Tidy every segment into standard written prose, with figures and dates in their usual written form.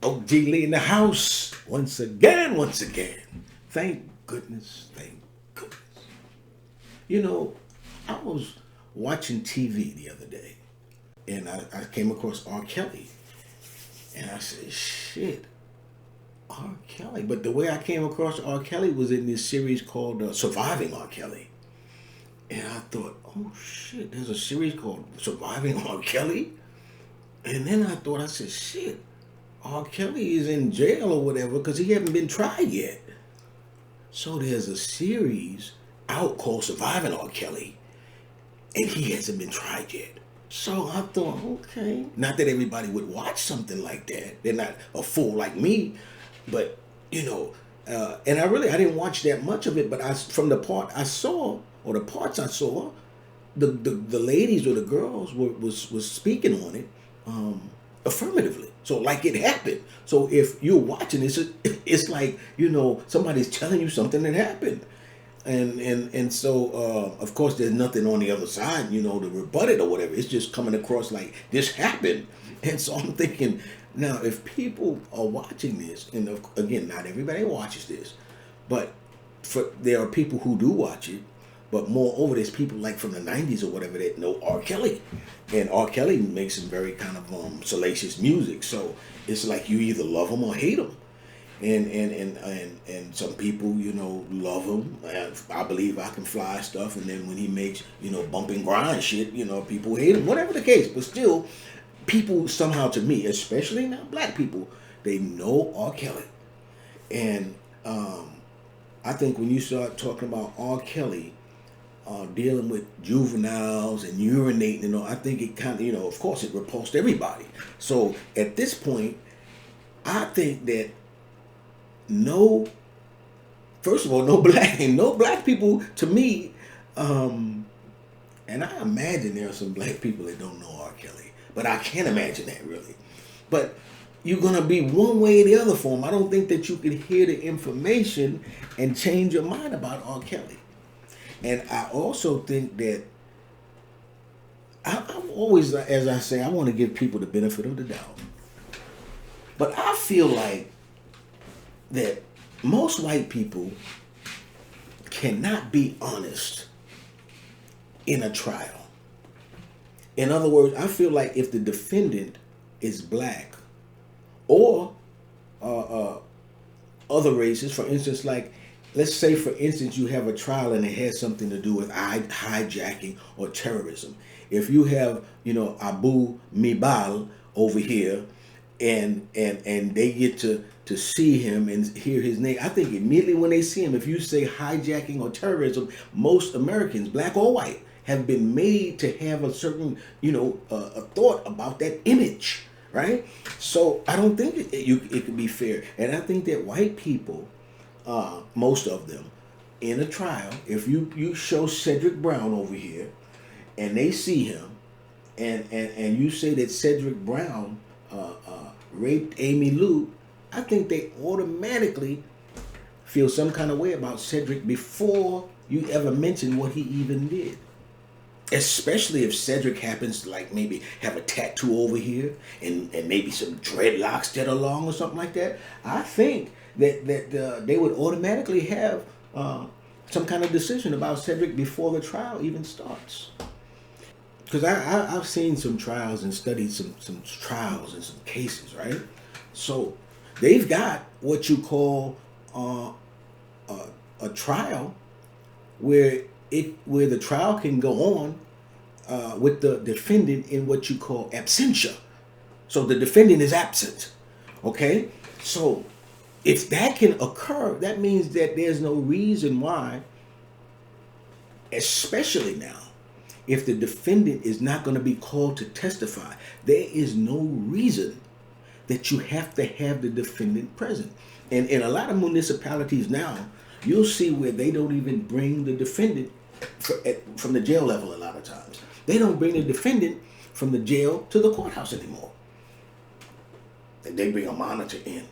OG Lee in the house once again, once again. Thank goodness, thank goodness. You know, I was watching TV the other day and I came across R. Kelly and I said, shit, R. Kelly. But the way I came across R. Kelly was in this series called Surviving R. Kelly. And I thought, oh shit, there's a series called Surviving R. Kelly? And then I said, shit, R. Kelly is in jail or whatever because he hasn't been tried yet. So there's a series out called Surviving R. Kelly, and he hasn't been tried yet. So I thought, okay, not that everybody would watch something like that. They're not a fool like me, but and I didn't watch that much of it. But from the part I saw or the parts I saw, the ladies or the girls was speaking on it affirmatively. So like it happened. So if you're watching this, it's like somebody's telling you something that happened, and so of course there's nothing on the other side, to rebut it or whatever. It's just coming across like this happened, and so I'm thinking now if people are watching this, and again not everybody watches this, but there are people who do watch it. But moreover, there's people like from the 90s or whatever that know R. Kelly. And R. Kelly makes some very kind of salacious music. So it's like you either love him or hate him. And some people, love him. I believe I Can Fly stuff. And then when he makes, bump and grind shit, people hate him. Whatever the case. But still, people somehow to me, especially now black people, they know R. Kelly. And I think when you start talking about R. Kelly, dealing with juveniles and urinating and all, I think it kind of, of course it repulsed everybody. So at this point, I think that first of all, no black people to me, and I imagine there are some black people that don't know R. Kelly, but I can't imagine that really. But you're going to be one way or the other for him. I don't think that you can hear the information and change your mind about R. Kelly. And I also think that I'm always, as I say, I want to give people the benefit of the doubt. But I feel like that most white people cannot be honest in a trial. In other words, I feel like if the defendant is black or other races, for instance, like let's say, for instance, you have a trial and it has something to do with hijacking or terrorism. If you have, Abu Mibal over here, and they get to see him and hear his name, I think immediately when they see him, if you say hijacking or terrorism, most Americans, black or white, have been made to have a certain, a thought about that image, right? So I don't think it could be fair, and I think that white people, most of them, in a trial, if you show Cedric Brown over here and they see him and you say that Cedric Brown raped Amy Lou, I think they automatically feel some kind of way about Cedric before you ever mention what he even did. Especially if Cedric happens to like maybe have a tattoo over here and maybe some dreadlocks that are long or something like that. I think that they would automatically have some kind of decision about Cedric before the trial even starts. Because I've seen some trials and studied some trials and some cases, right? So they've got what you call a trial where the trial can go on with the defendant in what you call absentia. So the defendant is absent. Okay? So if that can occur, that means that there's no reason why, especially now, if the defendant is not going to be called to testify, there is no reason that you have to have the defendant present. And in a lot of municipalities now, you'll see where they don't even bring the defendant from the jail level a lot of times. They don't bring the defendant from the jail to the courthouse anymore. They bring a monitor in,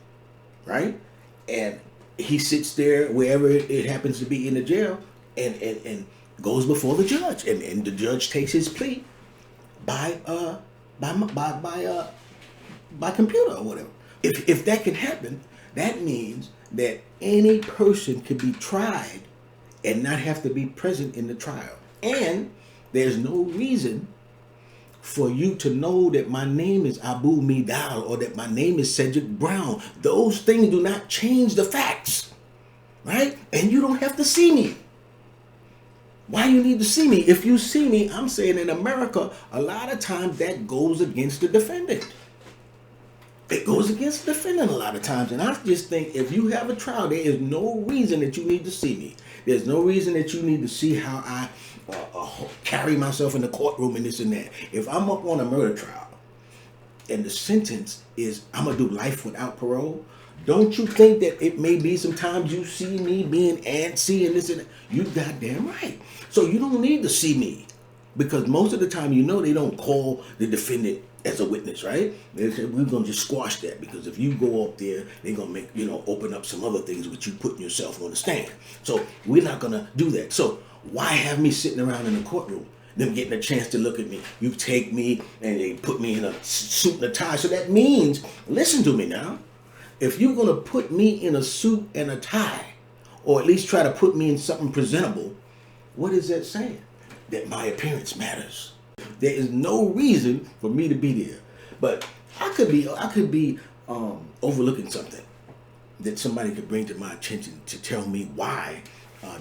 right? And he sits there wherever it happens to be in the jail and goes before the judge. And the judge takes his plea by computer or whatever. If that can happen, that means that any person can be tried and not have to be present in the trial. And there's no reason for you to know that my name is Abu Midal or that my name is Cedric Brown. Those things do not change the facts, right? And you don't have to see me. Why you need to see me? If you see me, I'm saying in America, a lot of times that goes against the defendant. It goes against the defendant a lot of times. And I just think if you have a trial, there is no reason that you need to see me. There's no reason that you need to see how I carry myself in the courtroom and this and that. If I'm up on a murder trial and the sentence is I'm going to do life without parole, don't you think that it may be sometimes you see me being antsy and this and that? You goddamn right. So you don't need to see me because most of the time they don't call the defendant as a witness, right? They say we're gonna just squash that because if you go up there, they're gonna make open up some other things with you putting yourself on the stand. So we're not gonna do that. So why have me sitting around in the courtroom, them getting a chance to look at me? You take me and they put me in a suit and a tie. So that means, listen to me now, if you're gonna put me in a suit and a tie, or at least try to put me in something presentable, what is that saying? That my appearance matters. There is no reason for me to be there. But I could be overlooking something that somebody could bring to my attention to tell me why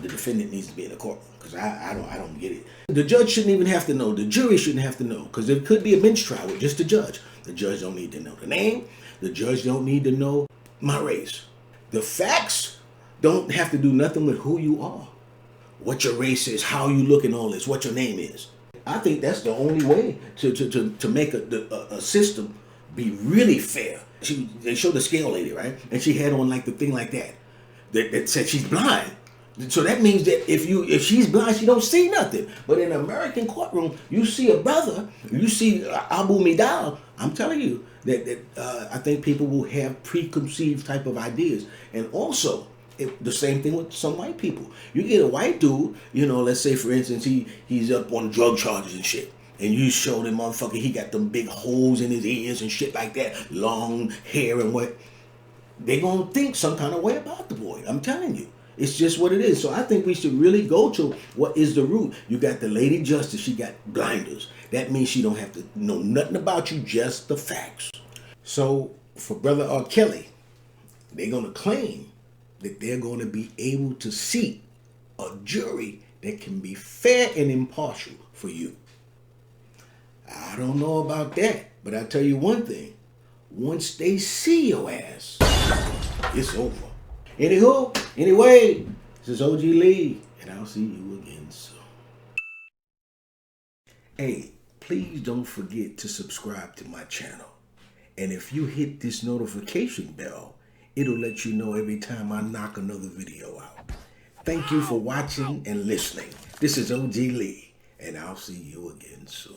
the defendant needs to be in the courtroom. Because I don't get it. The judge shouldn't even have to know. The jury shouldn't have to know. Because it could be a bench trial with just the judge. The judge don't need to know the name. The judge don't need to know my race. The facts don't have to do nothing with who you are. What your race is, how you look and all this, what your name is. I think that's the only way to make a system be really fair. They showed the scale lady, right? And she had on like the thing like that said she's blind. So that means that if she's blind, she don't see nothing. But in an American courtroom, you see a brother, you see Abu Midal. I'm telling you that I think people will have preconceived type of ideas. And also, the same thing with some white people. You get a white dude, let's say for instance, he's up on drug charges and shit. And you show them motherfucker, he got them big holes in his ears and shit like that, long hair and what. They gonna think some kind of way about the boy. I'm telling you. It's just what it is. So I think we should really go to what is the root. You got the lady justice, she got blinders. That means she don't have to know nothing about you, just the facts. So for Brother R. Kelly, they're gonna claim that they're going to be able to seat a jury that can be fair and impartial for you. I don't know about that, but I'll tell you one thing. Once they see your ass, it's over. Anyway, this is OG Lee, and I'll see you again soon. Hey, please don't forget to subscribe to my channel. And if you hit this notification bell, it'll let you know every time I knock another video out. Thank you for watching and listening. This is OG Lee, and I'll see you again soon.